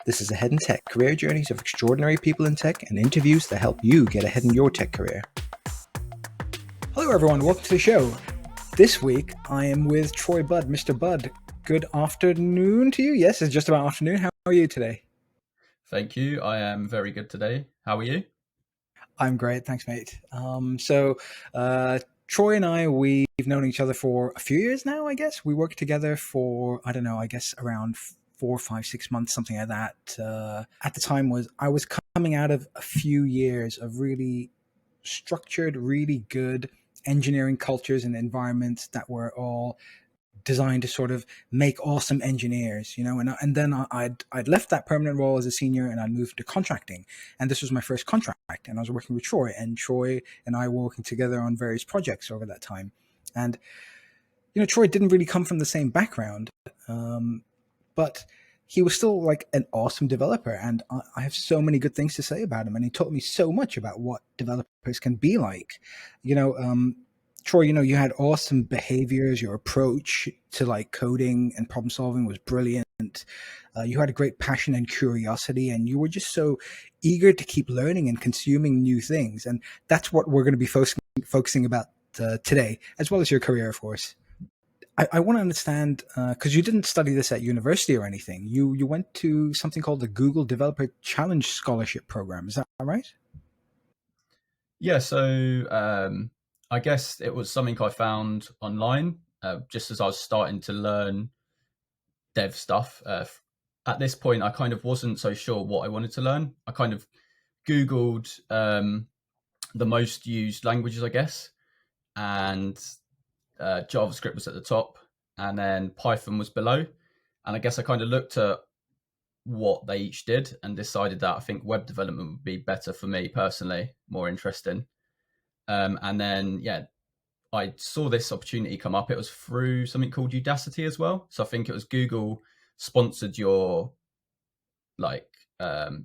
This is Ahead in Tech, career journeys of extraordinary people in tech and interviews that help you get ahead in your tech career. Hello everyone, welcome to the show. This week I am with Troy Budd. Mr. Budd, good afternoon to you. Yes, it's just about afternoon. How are you today? Thank you. I am very good today. How are you? I'm great, thanks mate. Troy and I, we've known each other for a few years now, I guess. We worked together for, I don't know, I guess around 4, 5, 6 months, something like that. At the time I was coming out of a few years of really structured, really good engineering cultures and environments that were all designed to sort of make awesome engineers, and then I'd left that permanent role as a senior and I moved to contracting, and this was my first contract, and I was working with Troy, and Troy and I were working together on various projects over that time, and Troy didn't really come from the same background, but he was still like an awesome developer, and I have so many good things to say about him, and he taught me so much about what developers can be like, Troy, you had awesome behaviors. Your approach to like coding and problem solving was brilliant. You had a great passion and curiosity, and you were just so eager to keep learning and consuming new things. And that's what we're going to be focusing about today, as well as your career, of course. I want to understand, because you didn't study this at university or anything. You went to something called the Google Developer Challenge Scholarship Program. Is that right? Yeah, so I guess it was something I found online just as I was starting to learn dev stuff. At this point, I kind of wasn't so sure what I wanted to learn. I kind of Googled the most used languages, I guess, and JavaScript was at the top, and then Python was below. And I guess I kind of looked at what they each did and decided that I think web development would be better for me personally, more interesting. And then, yeah, I saw this opportunity come up. It was through something called Udacity as well. So I think it was Google sponsored your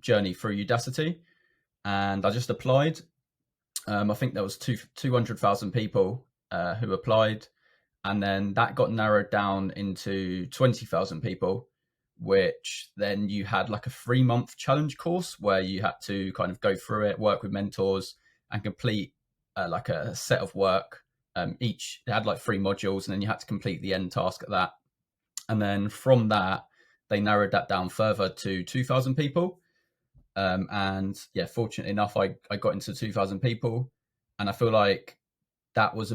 journey through Udacity, and I just applied. I think there was 200,000 people who applied, and then that got narrowed down into 20,000 people, which then you had like a 3-month challenge course where you had to kind of go through it, work with mentors, and complete like a set of work. Each had like 3 modules, and then you had to complete the end task at that. And then from that, they narrowed that down further to 2,000 people. And yeah, fortunately enough, I got into 2,000 people, and I feel like that was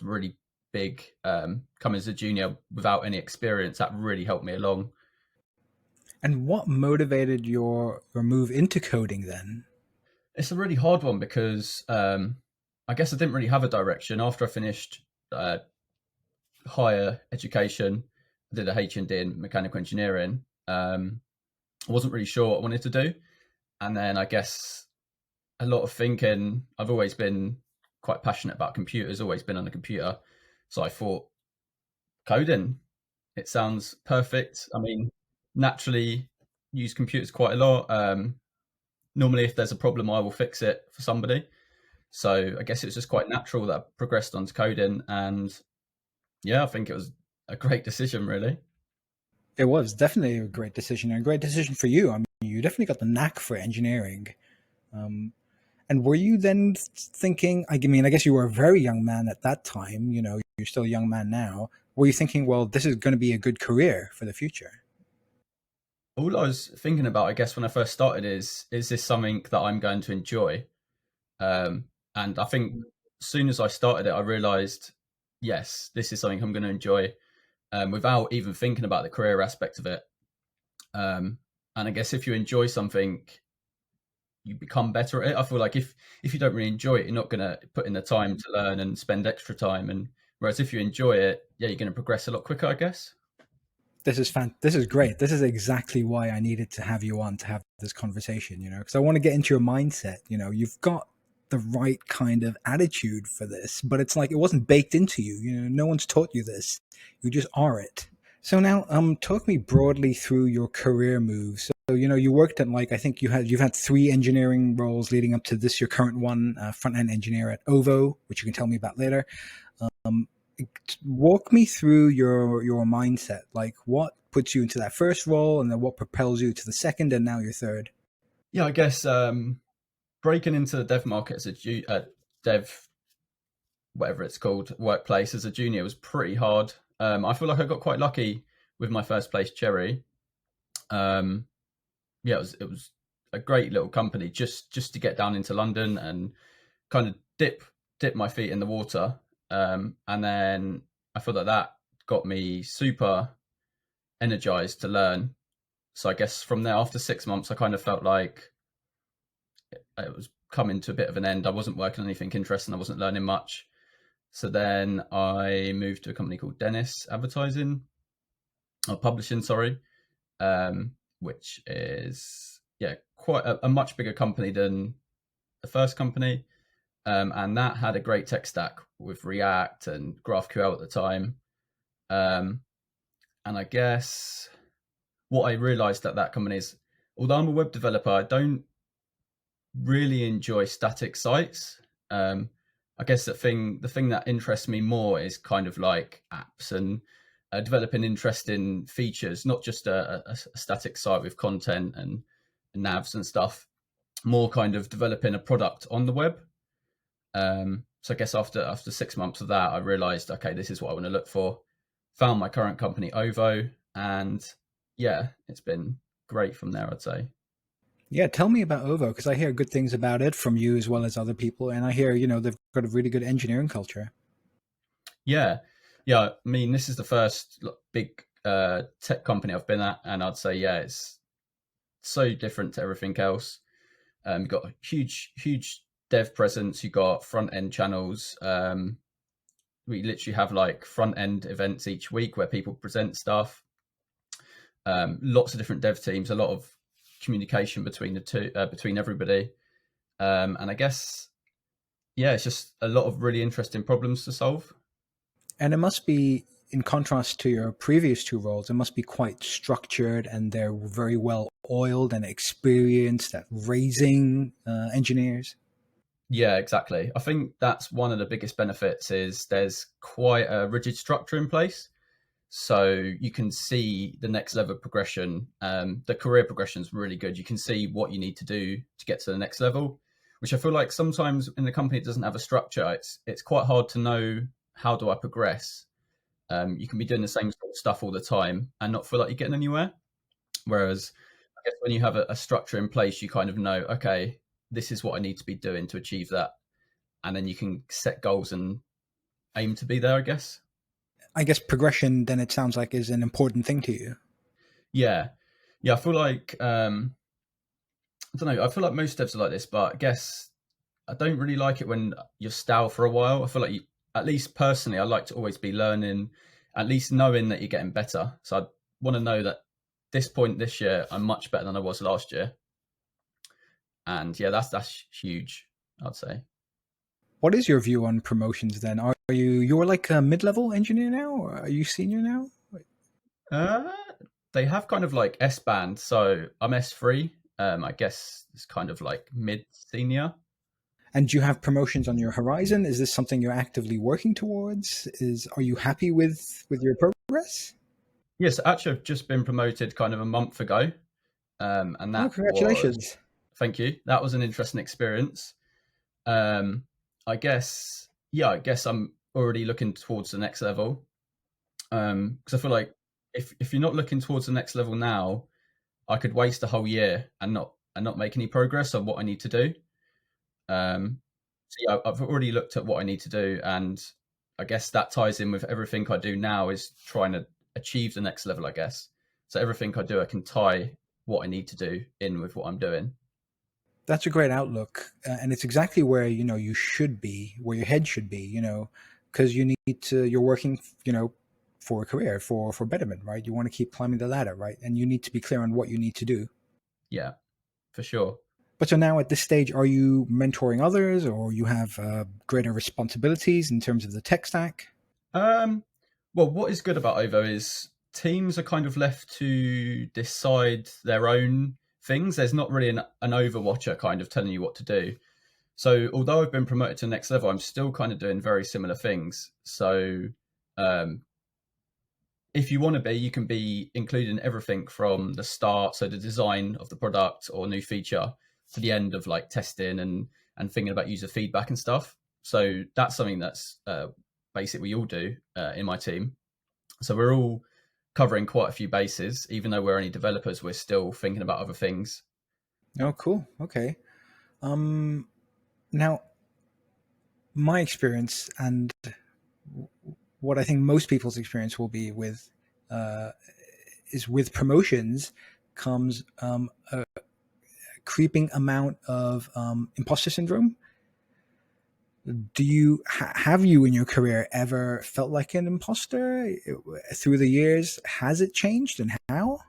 really big. Coming as a junior without any experience, that really helped me along. And what motivated your move into coding then? It's a really hard one because I guess I didn't really have a direction after I finished higher education. I did a HND in mechanical engineering. I wasn't really sure what I wanted to do, and then I guess a lot of thinking. I've always been quite passionate about computers, always been on a computer, so I thought coding. It sounds perfect. I mean, naturally use computers quite a lot. Normally, if there's a problem, I will fix it for somebody. So I guess it's just quite natural that I progressed onto coding, and yeah, I think it was a great decision, really. It was definitely a great decision, and a great decision for you. I mean, you definitely got the knack for engineering. Um, and were you then thinking, I mean, I guess you were a very young man at that time, you're still a young man now. Were you thinking, well, this is going to be a good career for the future? All I was thinking about, I guess, when I first started is this something that I'm going to enjoy? And I think as soon as I started it, I realized, yes, this is something I'm going to enjoy, without even thinking about the career aspect of it. And I guess if you enjoy something, you become better at it. I feel like if you don't really enjoy it, you're not going to put in the time to learn and spend extra time. And whereas if you enjoy it, yeah, you're going to progress a lot quicker, I guess. This is great. This is exactly why I needed to have you on to have this conversation, because I want to get into your mindset. You've got the right kind of attitude for this, but it's like it wasn't baked into you. No one's taught you this. You just are it. So now, talk me broadly through your career moves. So you worked at, like, I think you've had 3 engineering roles leading up to this, your current one, front end engineer at OVO, which you can tell me about later. Um, Walk me through your mindset. Like, what puts you into that first role, and then what propels you to the second, and now your third? Yeah, I guess breaking into the dev market as a dev, whatever it's called, workplace as a junior was pretty hard. I feel like I got quite lucky with my first place cherry. Um, yeah, it was a great little company just to get down into London and kind of dip my feet in the water. And then I feel that got me super energized to learn. So I guess from there, after 6 months, I kind of felt like it was coming to a bit of an end. I wasn't working on anything interesting. I wasn't learning much. So then I moved to a company called Dennis Advertising or Publishing, sorry, which is quite a much bigger company than the first company, and that had a great tech stack with React and GraphQL at the time. And I guess what I realized at that company is, although I'm a web developer, I don't really enjoy static sites. Um, I guess the thing that interests me more is kind of like apps and developing interesting features, not just a static site with content and navs and stuff. More kind of developing a product on the web. So I guess after 6 months of that, I realized, okay, this is what I want to look for. Found my current company, OVO, and yeah, it's been great from there, I'd say. Yeah, tell me about OVO because I hear good things about it from you as well as other people, and I hear they've got a really good engineering culture. Yeah, yeah. I mean, this is the first big tech company I've been at, and I'd say, yeah, it's so different to everything else. You've got a huge dev presence. You've got front end channels. We literally have like front end events each week where people present stuff. Lots of different dev teams, a lot of communication between the two, between everybody. And I guess, yeah, it's just a lot of really interesting problems to solve. And it must be, in contrast to your previous two roles, it must be quite structured and they're very well oiled and experienced at raising engineers. Yeah, exactly. I think that's one of the biggest benefits is there's quite a rigid structure in place. So you can see the next level of progression. The career progression is really good. You can see what you need to do to get to the next level, which I feel like sometimes in the company it doesn't have a structure. It's quite hard to know how do I progress. You can be doing the same sort of stuff all the time and not feel like you're getting anywhere. Whereas I guess when you have a structure in place, you kind of know, okay, this is what I need to be doing to achieve that, and then you can set goals and aim to be there, I guess. I guess progression, then it sounds like, is an important thing to you. Yeah, yeah. I feel like I don't know. I feel like most devs are like this, but I guess I don't really like it when you're stale for a while. I feel like at least personally, I like to always be learning, at least knowing that you're getting better. So I want to know that this point this year, I'm much better than I was last year, and yeah, that's huge, I'd say. What is your view on promotions then? Are you're like a mid-level engineer now, or are you senior now? Uh, they have kind of like S band, so I'm S3. I guess it's kind of like mid senior. And do you have promotions on your horizon? Is this something you're actively working towards? Is Are you happy with your progress? Yes, actually, I've just been promoted kind of a month ago, and Oh, that was, congratulations. thank you. That was an interesting experience. Um, I guess, yeah, I guess I'm already looking towards the next level. Because I feel like if you're not looking towards the next level now, I could waste a whole year and not make any progress on what I need to do. Um, so yeah, I've already looked at what I need to do, and I guess that ties in with everything I do now is trying to achieve the next level, I guess. So everything I do, I can tie what I need to do in with what I'm doing. That's a great outlook, and it's exactly where you should be, where your head should be. Because you need to. You're working, for a career, for betterment, right? You want to keep climbing the ladder, right? And you need to be clear on what you need to do. Yeah, for sure. But so now at this stage, are you mentoring others, or you have greater responsibilities in terms of the tech stack? Um, well, what is good about OVO is teams are kind of left to decide their own things. There's not really an overwatcher kind of telling you what to do. So although I've been promoted to the next level, I'm still kind of doing very similar things. So um, if you want to be, you can be including everything from the start, so the design of the product or new feature, to the end of like testing and thinking about user feedback and stuff. So that's something that's basic we all do in my team. So we're all covering quite a few bases, even though we're only developers. We're still thinking about other things. Oh, cool. Okay. Um, Now, my experience and what I think most people's experience will be with uh, is with promotions comes a creeping amount of imposter syndrome. Do you have you in your career ever felt like an imposter through the years? Has it changed, and how?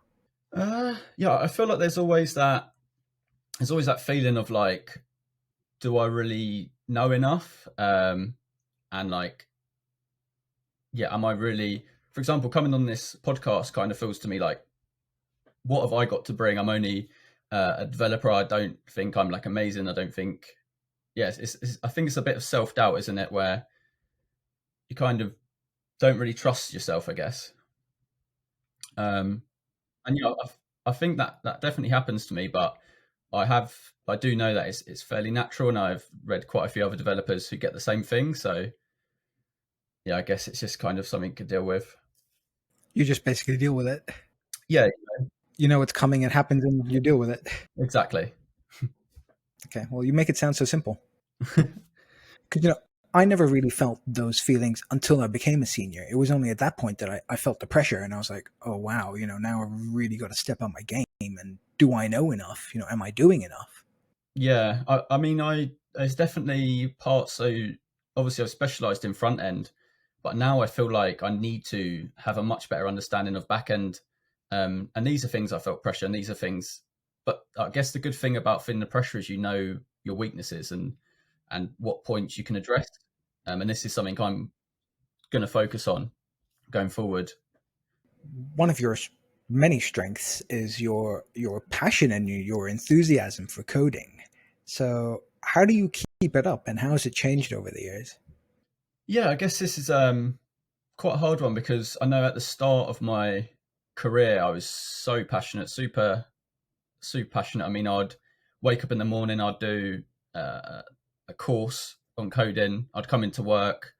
Yeah, I feel like there's always that feeling of like, do I really know enough? And like, yeah, am I really, for example, coming on this podcast kind of feels to me like, what have I got to bring? I'm only a developer. I don't think I'm like amazing. I don't think, yes, I think it's a bit of self doubt, isn't it? Where you kind of don't really trust yourself, I guess. Um, and yeah, I think that definitely happens to me, but I do know that it's fairly natural, and I've read quite a few other developers who get the same thing. So yeah, I guess it's just kind of something to deal with. You just basically deal with it. Yeah, You know it's coming, it happens, and you deal with it. exactly. Okay, well, you make it sound so simple. Because I never really felt those feelings until I became a senior. It was only at that point that I felt the pressure, and I was like, oh wow, now I really got to step up my game. And do I know enough? Am I doing enough? Yeah, I mean, there's definitely parts. So obviously, I've specialised in front end, but now I feel like I need to have a much better understanding of back end. And these are things I felt pressure, and these are things. But I guess the good thing about feeling the pressure is you know your weaknesses and what points you can address. And this is something I'm going to focus on going forward. One of your many strengths is your passion and your enthusiasm for coding. So how do you keep it up, and how has it changed over the years? Yeah, I guess this is quite a hard one because I know at the start of my career I was so passionate, super passionate. I mean, I'd wake up in the morning, I'd do uh, a course on coding. I'd come into work,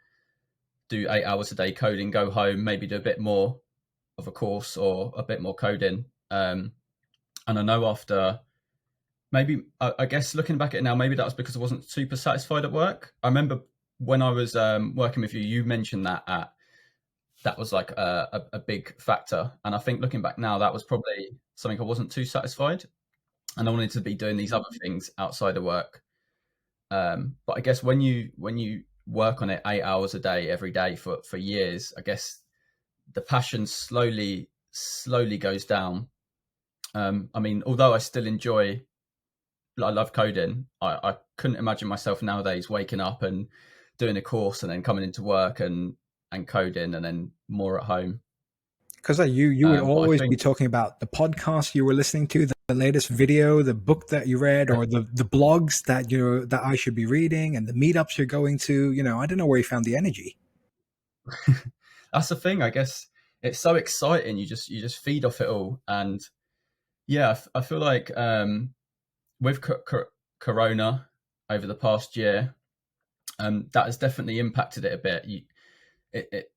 do 8 hours a day coding, go home, maybe do a bit more of a course or a bit more coding. And I know after maybe, I guess looking back at it now, maybe that was because I wasn't super satisfied at work. I remember when I was working with you, you mentioned that was like a big factor. And I think looking back now, that was probably something I wasn't too satisfied, and I wanted to be doing these other things outside of work. But I guess when you work on it 8 hours a day every day for years, I guess the passion slowly goes down. I mean, although I still enjoy, I love coding. I couldn't imagine myself nowadays waking up and doing a course and then coming into work and coding and then more at home. Because you would But I always be think talking about the podcast you were listening to, the latest video, the book that you read, or the blogs that I should be reading, and the meetups you're going to. I don't know where you found the energy. that's the thing. I guess it's so exciting. You just feed off it all, and yeah, I feel like with Corona over the past year, that has definitely impacted it a bit. It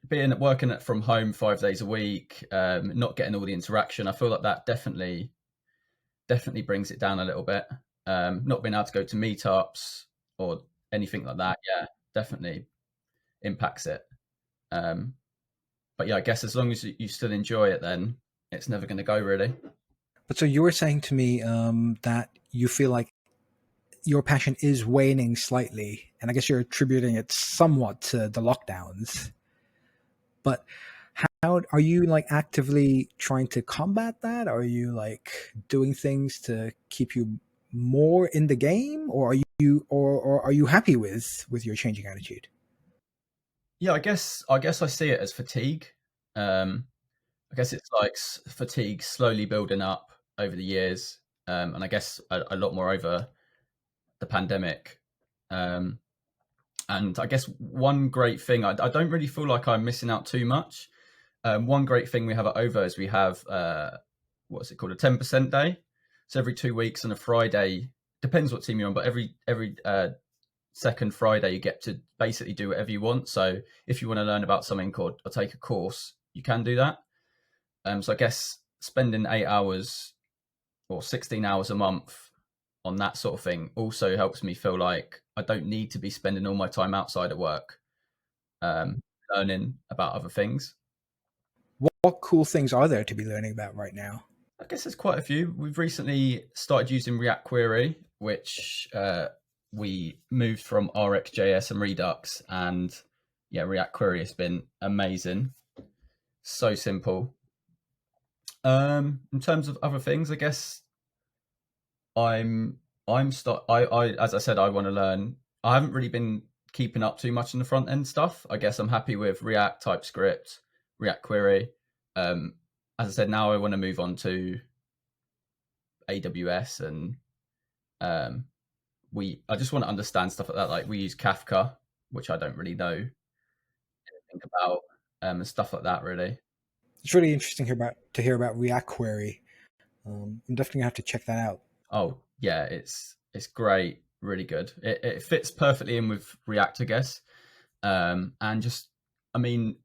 being working from home 5 days a week, not getting all the interaction. I feel like that definitely brings it down a little bit. Not being able to go to meetups or anything like that, yeah, definitely impacts it. Um, but yeah, I guess as long as you still enjoy it, then it's never going to go really. But so you were saying to me that you feel like your passion is waning slightly, and I guess you're attributing it somewhat to the lockdowns. But how are you like actively trying to combat that? Are you like doing things to keep you more in the game, or or are you happy with your changing attitude? Yeah, I guess I see it as fatigue. Um, I guess it's like fatigue slowly building up over the years, and I guess a lot more over the pandemic. Um, and I guess one great thing, I don't really feel like I'm missing out too much. One great thing we have at OVO is we have what's it called, a 10% day. So every 2 weeks on a Friday, depends what team you're on, but every second Friday you get to basically do whatever you want. So if you want to learn about something or take a course, you can do that. So I guess spending 8 hours or 16 hours a month on that sort of thing also helps me feel like I don't need to be spending all my time outside of work um, learning about other things. What cool things are there to be learning about right now? I guess there's quite a few. We've recently started using React Query, which we moved from RxJS and Redux, and yeah, React Query has been amazing. So simple. In terms of other things, I guess I'm I as I said, I want to learn. I haven't really been keeping up too much in the front end stuff. I guess I'm happy with React, TypeScript, React Query. Um, as I said, now I want to move on to AWS, and um, we I just want to understand stuff like that. Like we use Kafka, which I don't really know anything about, and stuff like that. Really. It's really interesting to hear about React Query. I'm definitely gonna have to check that out. Oh yeah, it's great, really good. It fits perfectly in with React, I guess. And just, I mean,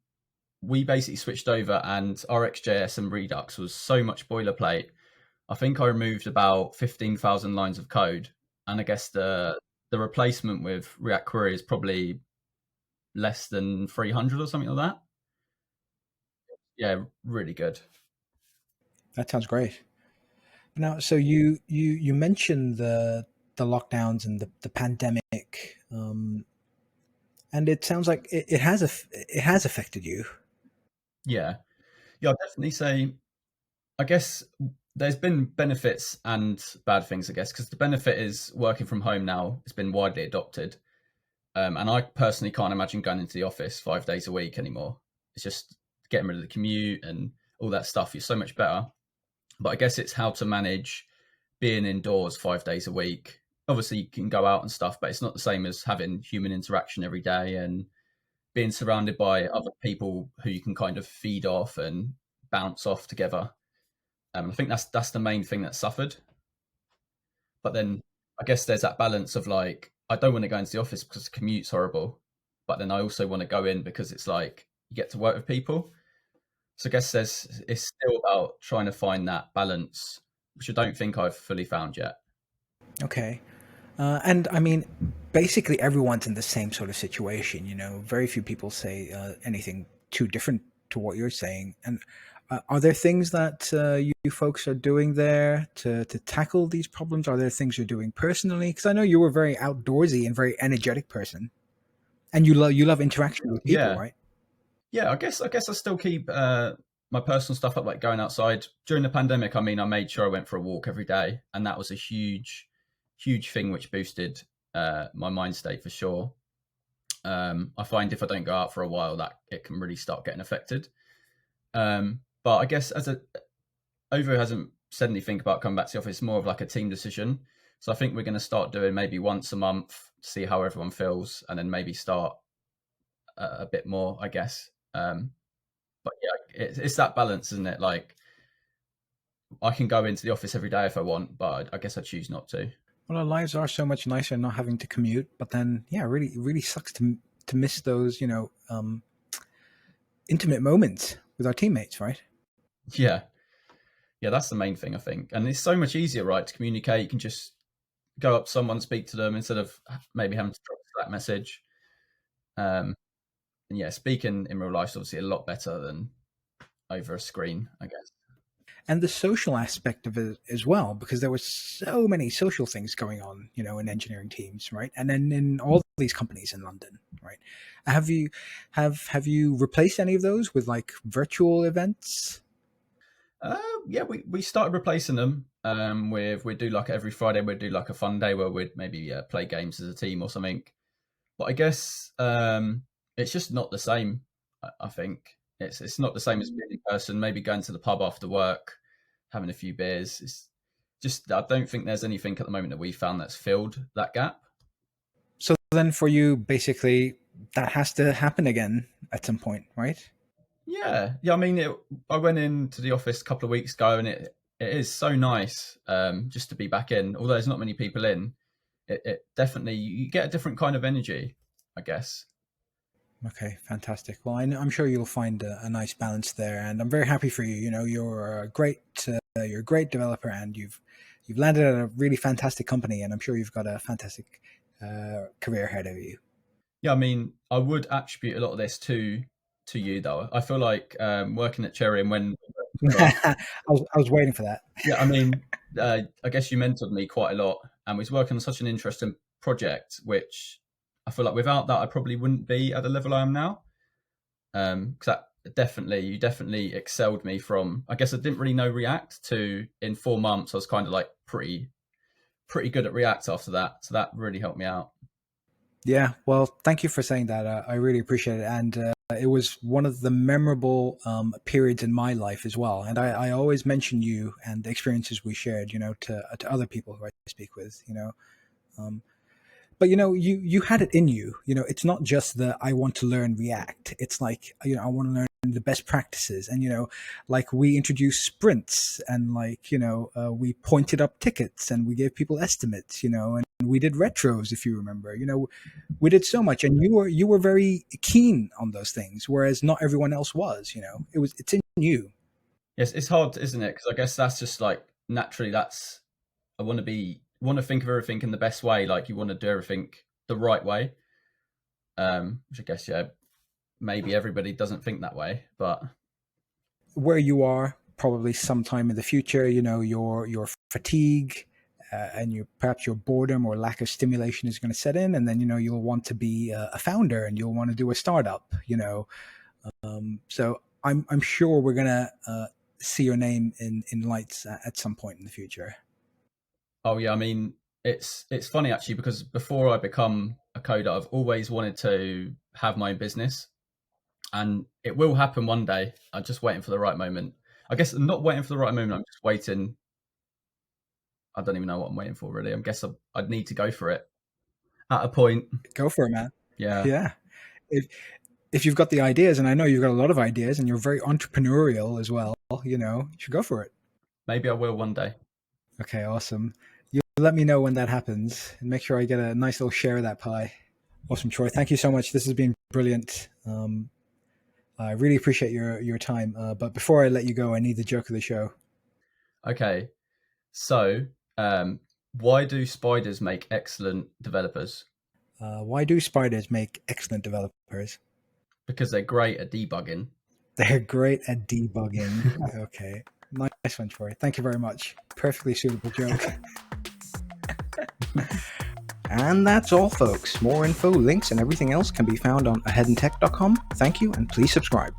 we basically switched over, and RxJS and Redux was so much boilerplate. I think I removed about 15,000 lines of code, and I guess the replacement with React Query is probably less than 300 or something like that. Yeah, really good. That sounds great. Now, so you mentioned the lockdowns and the pandemic, and it sounds like it has affected you. Yeah, yeah, I'll definitely say. I guess there's been benefits and bad things, I guess, because the benefit is working from home now. It's been widely adopted. And I personally can't imagine going into the office 5 days a week anymore. It's just getting rid of the commute and all that stuff. It's so much better. But I guess it's how to manage being indoors 5 days a week. Obviously, you can go out and stuff, but it's not the same as having human interaction every day and being surrounded by other people who you can kind of feed off and bounce off together. I think that's the main thing that suffered. But then I guess there's that balance of like, I don't want to go into the office because the commute's horrible, but then I also want to go in because it's like you get to work with people. So I guess it's still about trying to find that balance, which I don't think I've fully found yet. Okay. And I mean, basically everyone's in the same sort of situation. You know, very few people say anything too different to what you're saying. And are there things that you folks are doing there to tackle these problems? Are there things you're doing personally? Because I know you were a very outdoorsy and very energetic person, and you love interaction with people, Yeah, right? yeah. I guess I still keep my personal stuff up, like going outside during the pandemic. I mean, I made sure I went for a walk every day, and that was a huge thing which boosted my mind state for sure. I find if I don't go out for a while, that it can really start getting affected. But I guess as a Ovo hasn't said anything about coming back to the office, it's more of like a team decision. So I think we're going to start doing maybe once a month to see how everyone feels, and then maybe start a bit more, I guess. But yeah, it's that balance, isn't it? Like I can go into the office every day if I want, but I guess I choose not to. Well, our lives are so much nicer not having to commute. But then, yeah, really, really sucks to miss those, intimate moments with our teammates, right? Yeah, yeah, that's the main thing I think, and it's so much easier, right, to communicate. You can just go up to someone, speak to them instead of maybe having to drop a Slack message. Um, and yeah, speaking in real life is obviously a lot better than over a screen, I guess. And the social aspect of it as well, because there were so many social things going on, in engineering teams, right? And then in all these companies in London, right? Have you replaced any of those with like virtual events? Yeah, we started replacing them with we'd do like every Friday we'd do like a fun day where we'd maybe play games as a team or something. But I guess it's just not the same. I think it's not the same as being in person. Maybe going to the pub after work, having a few beers. It's just I don't think there's anything at the moment that we found that's filled that gap. So then for you, basically, that has to happen again at some point, right? Yeah. I mean, I went into the office a couple of weeks ago, and it is so nice just to be back in. Although there's not many people in, it definitely, you get a different kind of energy, I guess. Okay, fantastic. Well, I'm sure you'll find a nice balance there, and I'm very happy for you. You know, you're a great developer, and you've landed at a really fantastic company, and I'm sure you've got a fantastic career ahead of you. Yeah, I mean, I would attribute a lot of this to you, though. I feel like working at Cherry, and when I was waiting for that. yeah, I mean, I guess you mentored me quite a lot, and we was working on such an interesting project, which I feel like without that, I probably wouldn't be at the level I am now. Because that you definitely excelled me from. I guess I didn't really know React to in 4 months. I was kind of like pretty good at React after that, so that really helped me out. Yeah, well, thank you for saying that. I really appreciate it, and it was one of the memorable periods in my life as well. And I always mention you and the experiences we shared, you know, to other people who I speak with, you know. Um, but you know, you had it in you. You know, it's not just the I want to learn React. It's like, you know, I want to learn the best practices, and you know, like we introduced sprints, and like, you know, we pointed up tickets, and we gave people estimates, you know, and we did retros, if you remember. You know, we did so much, and you were very keen on those things, whereas not everyone else was. You know, it's in you. Yes, it's hard, isn't it? Because I guess that's just like naturally. That's I want to think of everything in the best way. Like you want to do everything the right way. Which I guess maybe everybody doesn't think that way, but Where you are probably sometime in the future, you know, your fatigue and your perhaps your boredom or lack of stimulation is going to set in, and then you know you'll want to be a founder and you'll want to do a startup, you know. So I'm sure we're gonna see your name in lights at some point in the future. oh yeah, I mean it's funny actually because before I become a coder, I've always wanted to have my own business, and it will happen one day. I'm just waiting for the right moment. I guess I'm not waiting for the right moment. I'm just waiting. I don't even know what I'm waiting for really. I guess I'd need to go for it at a point. Go for it, man. Yeah, Yeah. If if you've got the ideas, and I know you've got a lot of ideas, and you're very entrepreneurial as well, you know, you should go for it. maybe I will one day. Okay, awesome. You let me know when that happens, and make sure I get a nice little share of that pie. Awesome, Troy. Thank you so much. This has been brilliant. I really appreciate your time. But before I let you go, I need the joke of the show. Okay, so why do spiders make excellent developers? Why do spiders make excellent developers? Because they're great at debugging. They're great at debugging. Okay, nice one, Troy. Thank you very much. Perfectly suitable joke. And that's all, folks. More info, links, and everything else can be found on aheadintech.com. Thank you, and please subscribe.